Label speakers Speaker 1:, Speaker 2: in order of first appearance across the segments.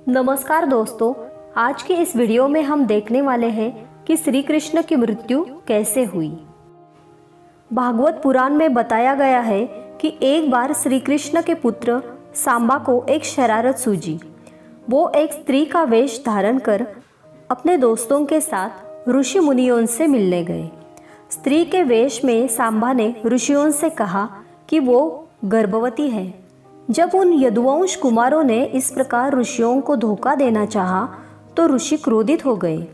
Speaker 1: नमस्कार दोस्तों, आज के इस वीडियो में हम देखने वाले हैं कि श्री कृष्ण की मृत्यु कैसे हुई। भागवत पुराण में बताया गया है कि एक बार श्री कृष्ण के पुत्र सांबा को एक शरारत सूझी। वो एक स्त्री का वेश धारण कर अपने दोस्तों के साथ ऋषि मुनियों से मिलने गए। स्त्री के वेश में सांबा ने ऋषियों से कहा कि वो गर्भवती है। जब उन यदुवंश कुमारों ने इस प्रकार ऋषियों को धोखा देना चाहा तो ऋषि क्रोधित हो गए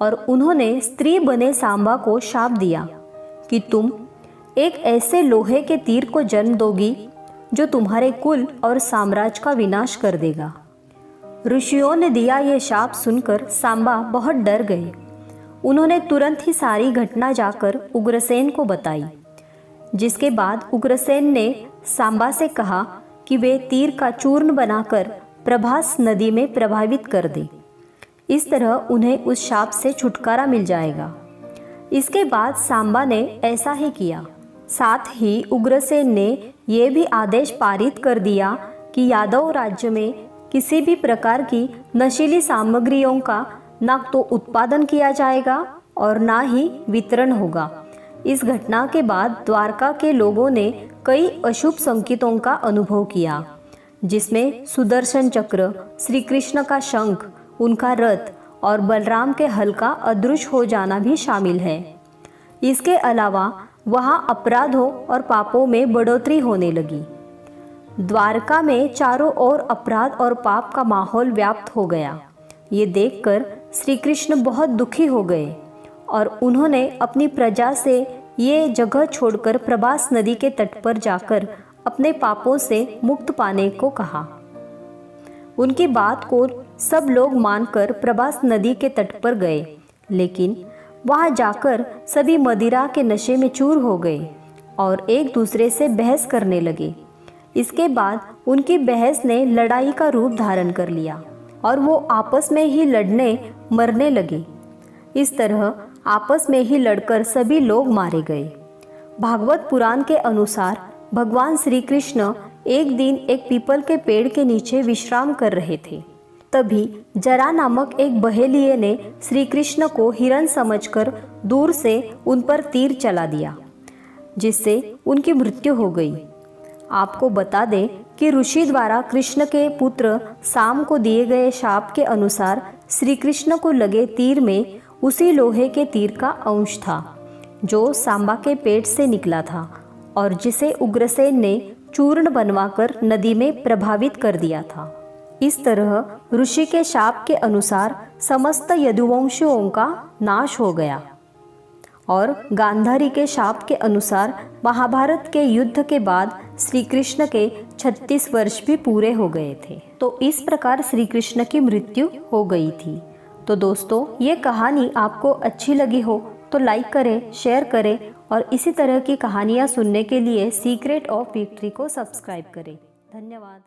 Speaker 1: और उन्होंने स्त्री बने सांबा को शाप दिया कि तुम एक ऐसे लोहे के तीर को जन्म दोगी जो तुम्हारे कुल और साम्राज्य का विनाश कर देगा। ऋषियों ने दिया यह शाप सुनकर सांबा बहुत डर गए। उन्होंने तुरंत ही सारी घटना जाकर उग्रसेन को बताई, जिसके बाद उग्रसेन ने सांबा से कहा कि वे तीर का चूर्ण बनाकर प्रभास नदी में प्रभावित कर दे। इस तरह उन्हें उस शाप से छुटकारा मिल जाएगा। इसके बाद सांबा ने ऐसा ही किया। साथ ही उग्रसेन ने यह भी आदेश पारित कर दिया कि यादव राज्य में किसी भी प्रकार की नशीली सामग्रियों का ना तो उत्पादन किया जाएगा और ना ही वितरण होगा। इस घटना के बाद द्वारका के लोगों ने कई अशुभ संकेतों का अनुभव किया, जिसमें सुदर्शन चक्र, श्री कृष्ण का शंख, उनका रथ और बलराम के हल का अदृश्य हो जाना भी शामिल है। इसके अलावा वहां अपराधों और पापों में बढ़ोतरी होने लगी। द्वारका में चारों ओर अपराध और पाप का माहौल व्याप्त हो गया। ये देखकर श्री कृष्ण बहुत दुखी हो गए और उन्होंने अपनी प्रजा से ये जगह छोड़कर प्रभास नदी के तट पर जाकर अपने पापों से मुक्त पाने को कहा। उनकी बात को सब लोग मानकर प्रभास नदी के तट पर गए, लेकिन वहां जाकर सभी मदिरा के नशे में चूर हो गए और एक दूसरे से बहस करने लगे। इसके बाद उनकी बहस ने लड़ाई का रूप धारण कर लिया और वो आपस में ही लड़ने मरने लगे। इस तरह आपस में ही लड़कर सभी लोग मारे गए। भागवत पुराण के अनुसार भगवान श्री कृष्ण एक दिन एक पीपल के पेड़ के नीचे विश्राम कर रहे थे। तभी जरा नामक एक बहेलिये ने श्री कृष्ण को हिरण समझकर दूर से उन पर तीर चला दिया, जिससे उनकी मृत्यु हो गई। आपको बता दें कि ऋषि द्वारा कृष्ण के पुत्र साम को दिए गए शाप के अनुसार श्री कृष्ण को लगे तीर में उसी लोहे के तीर का अंश था जो सांबा के पेट से निकला था और जिसे उग्रसेन ने चूर्ण बनवाकर नदी में प्रभावित कर दिया था। इस तरह ऋषि के शाप के अनुसार समस्त यदुवंशियों का नाश हो गया और गांधारी के शाप के अनुसार महाभारत के युद्ध के बाद श्री कृष्ण के 36 वर्ष भी पूरे हो गए थे। तो इस प्रकार श्री कृष्ण की मृत्यु हो गई थी। तो दोस्तों, ये कहानी आपको अच्छी लगी हो तो लाइक करें, शेयर करें और इसी तरह की कहानियाँ सुनने के लिए सीक्रेट ऑफ विक्ट्री को सब्सक्राइब करें। धन्यवाद।